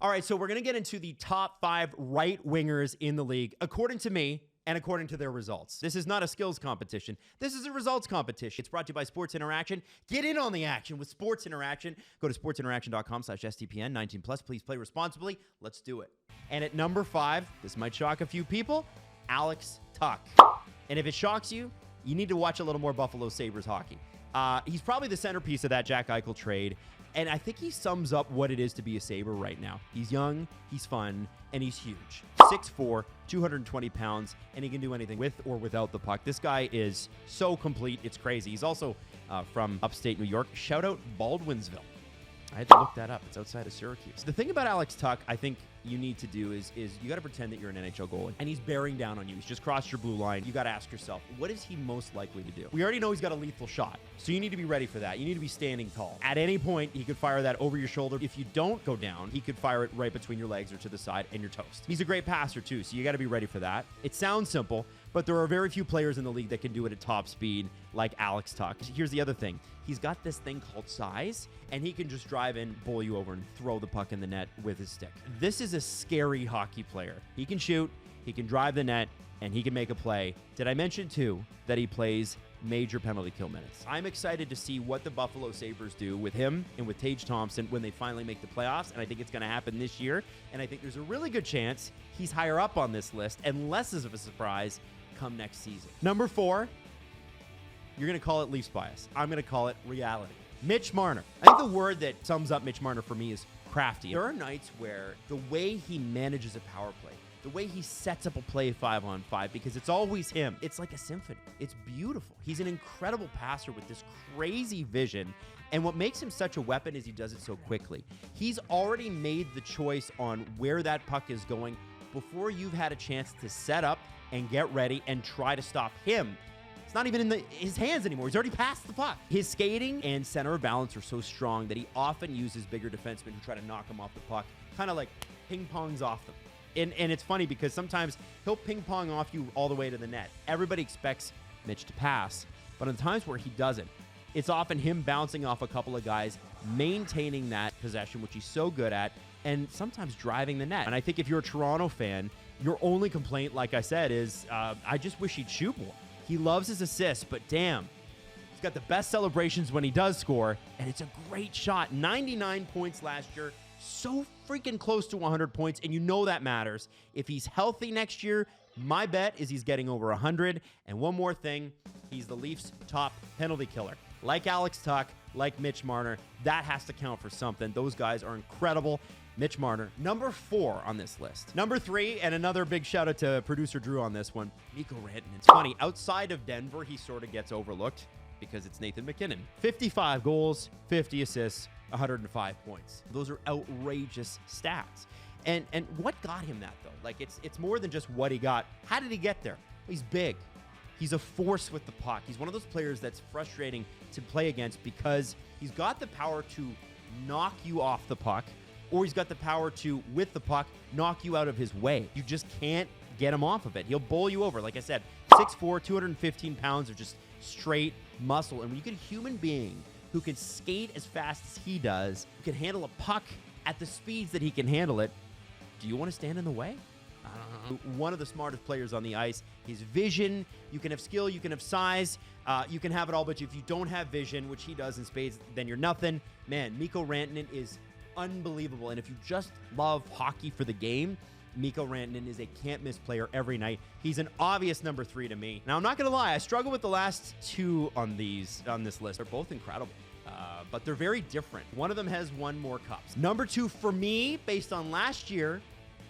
All right, so we're going to get into the top 5 right wingers in the league, according to me and according to their results. This is not a skills competition. This is a results competition. It's brought to you by Sports Interaction. Get in on the action with Sports Interaction. Go to sportsinteraction.com/STPN. 19 plus. Please play responsibly. Let's do it. And at number 5, this might shock a few people, Alex Tuch. And if it shocks you, you need to watch a little more Buffalo Sabres hockey. He's probably the centerpiece of that Jack Eichel trade. And I think he sums up what it is to be a Sabre right now. He's young, he's fun, and he's huge. 6'4", 220 pounds, and he can do anything with or without the puck. This guy is so complete, it's crazy. He's also from upstate New York. Shout out Baldwinsville. I had to look that up. It's outside of Syracuse. The thing about Alex Tuch, I think you need to do is you got to pretend that you're an NHL goalie, and he's bearing down on you. He's just crossed your blue line. You got to ask yourself, what is he most likely to do? We already know he's got a lethal shot, so you need to be ready for that. You need to be standing tall. At any point, he could fire that over your shoulder. If you don't go down, he could fire it right between your legs or to the side, and you're toast. He's a great passer, too, so you got to be ready for that. It sounds simple, but there are very few players in the league that can do it at top speed like Alex Tuch. Here's the other thing. He's got this thing called size, and he can just drive in, bowl you over, and throw the puck in the net with his stick. This is a scary hockey player. He can shoot, he can drive the net, and he can make a play. Did I mention, too, that he plays major penalty kill minutes? I'm excited to see what the Buffalo Sabres do with him and with Tage Thompson when they finally make the playoffs, and I think it's going to happen this year, and I think there's a really good chance he's higher up on this list and less of a surprise come next season. Number 4, you're going to call it Leafs bias. I'm going to call it reality. Mitch Marner. I think the word that sums up Mitch Marner for me is crafty. There are nights where the way he manages a power play, the way he sets up a play 5-on-5, because it's always him. It's like a symphony. It's beautiful. He's an incredible passer with this crazy vision. And what makes him such a weapon is he does it so quickly. He's already made the choice on where that puck is going before you've had a chance to set up and get ready and try to stop him. It's not even in his hands anymore. He's already passed the puck. His skating and center of balance are so strong that he often uses bigger defensemen who try to knock him off the puck, kind of like ping-pongs off them. And it's funny because sometimes he'll ping-pong off you all the way to the net. Everybody expects Mitch to pass, but in times where he doesn't, it's often him bouncing off a couple of guys, maintaining that possession, which he's so good at, and sometimes driving the net. And I think if you're a Toronto fan, your only complaint, like I said, is I just wish he'd shoot more. He loves his assists, but damn, he's got the best celebrations when he does score, and it's a great shot. 99 points last year, so freaking close to 100 points, and you know that matters. If he's healthy next year, my bet is he's getting over 100. And one more thing, he's the Leafs' top penalty killer. Like Alex Tuch, like Mitch Marner, that has to count for something. Those guys are incredible. Mitch Marner, number 4 on this list. Number 3, and another big shout out to producer Drew on this one, Mikko Rantanen. It's funny, outside of Denver, he sort of gets overlooked because it's Nathan MacKinnon. 55 goals, 50 assists, 105 points. Those are outrageous stats. And what got him that, though? Like, it's more than just what he got. How did he get there? He's big. He's a force with the puck. He's one of those players that's frustrating to play against because he's got the power to knock you off the puck, or he's got the power to, with the puck, knock you out of his way. You just can't get him off of it. He'll bowl you over. Like I said, 6'4", 215 pounds of just straight muscle. And when you get a human being who can skate as fast as he does, who can handle a puck at the speeds that he can handle it, do you want to stand in the way? One of the smartest players on the ice. His vision, you can have skill, you can have size, you can have it all, but if you don't have vision, which he does in spades, then you're nothing. Man, Mikko Rantanen is unbelievable. And if you just love hockey for the game, Mikko Rantanen is a can't-miss player every night. He's an obvious number 3 to me. Now, I'm not going to lie. I struggle with the last 2 on this list. They're both incredible, but they're very different. One of them has won more cups. Number 2 for me, based on last year,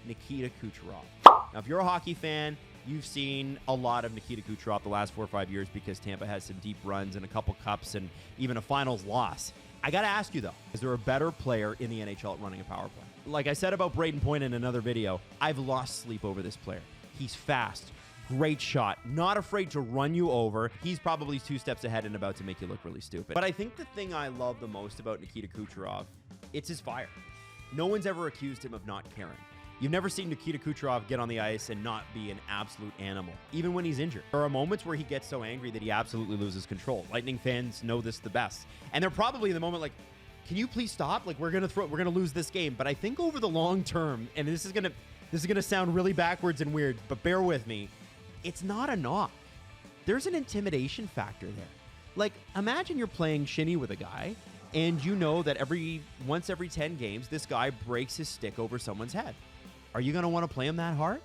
Nikita Kucherov. Now, if you're a hockey fan, you've seen a lot of Nikita Kucherov the last 4 or 5 years because Tampa has some deep runs and a couple cups and even a finals loss. I got to ask you, though, is there a better player in the NHL at running a power play? Like I said about Braden Point in another video, I've lost sleep over this player. He's fast, great shot, not afraid to run you over. He's probably 2 steps ahead and about to make you look really stupid. But I think the thing I love the most about Nikita Kucherov, it's his fire. No one's ever accused him of not caring. You've never seen Nikita Kucherov get on the ice and not be an absolute animal, even when he's injured. There are moments where he gets so angry that he absolutely loses control. Lightning fans know this the best. And they're probably in the moment like, can you please stop? Like, we're gonna lose this game. But I think over the long term, and this is gonna sound really backwards and weird, but bear with me, it's not a knock. There's an intimidation factor there. Like, imagine you're playing shinny with a guy, and you know that once every 10 games, this guy breaks his stick over someone's head. Are you gonna want to play him that hard?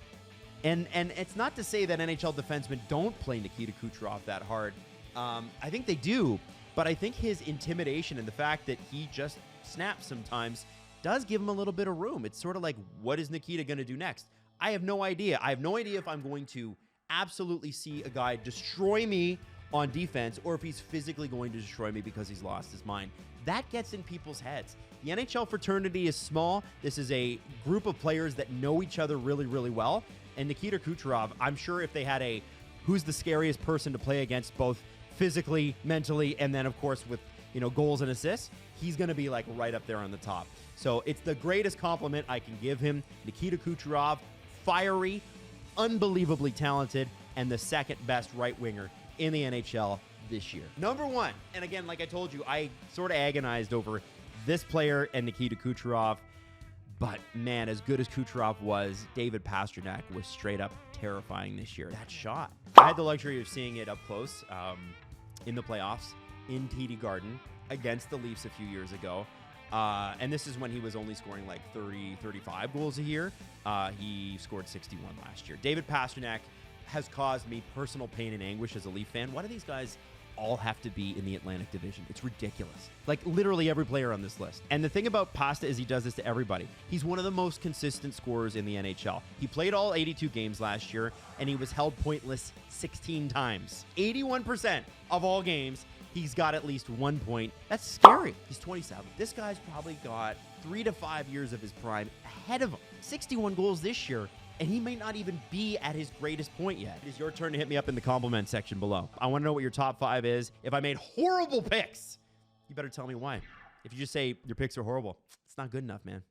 And it's not to say that NHL defensemen don't play Nikita Kucherov that hard. I think they do, but I think his intimidation and the fact that he just snaps sometimes does give him a little bit of room. It's sort of like, what is Nikita going to do next? I have no idea. I have no idea if I'm going to absolutely see a guy destroy me on defense or if he's physically going to destroy me because he's lost his mind. That gets in people's heads. The NHL fraternity is small. This is a group of players that know each other really, really well. And Nikita Kucherov, I'm sure if they had a who's the scariest person to play against both physically, mentally, and then, of course, with, goals and assists, he's going to be, like, right up there on the top. So it's the greatest compliment I can give him. Nikita Kucherov, fiery, unbelievably talented, and the second best right winger in the NHL this year. Number one, and again, like I told you, I sort of agonized over this player and Nikita Kucherov. But, man, as good as Kucherov was, David Pasternak was straight up terrifying this year. That shot. I had the luxury of seeing it up close in the playoffs in TD Garden against the Leafs a few years ago. And this is when he was only scoring like 30, 35 goals a year. He scored 61 last year. David Pasternak has caused me personal pain and anguish as a Leaf fan. Why do these guys all have to be in the Atlantic Division? It's ridiculous. Like, literally every player on this list. And the thing about Pasta is he does this to everybody. He's one of the most consistent scorers in the NHL. He played all 82 games last year, and he was held pointless 16 times. 81% of all games, he's got at least 1 point. That's scary. He's 27. This guy's probably got 3 to 5 years of his prime ahead of him. 61 goals this year, and he may not even be at his greatest point yet. It is your turn to hit me up in the compliment section below. I want to know what your top 5 is. If I made horrible picks, you better tell me why. If you just say your picks are horrible, it's not good enough, man.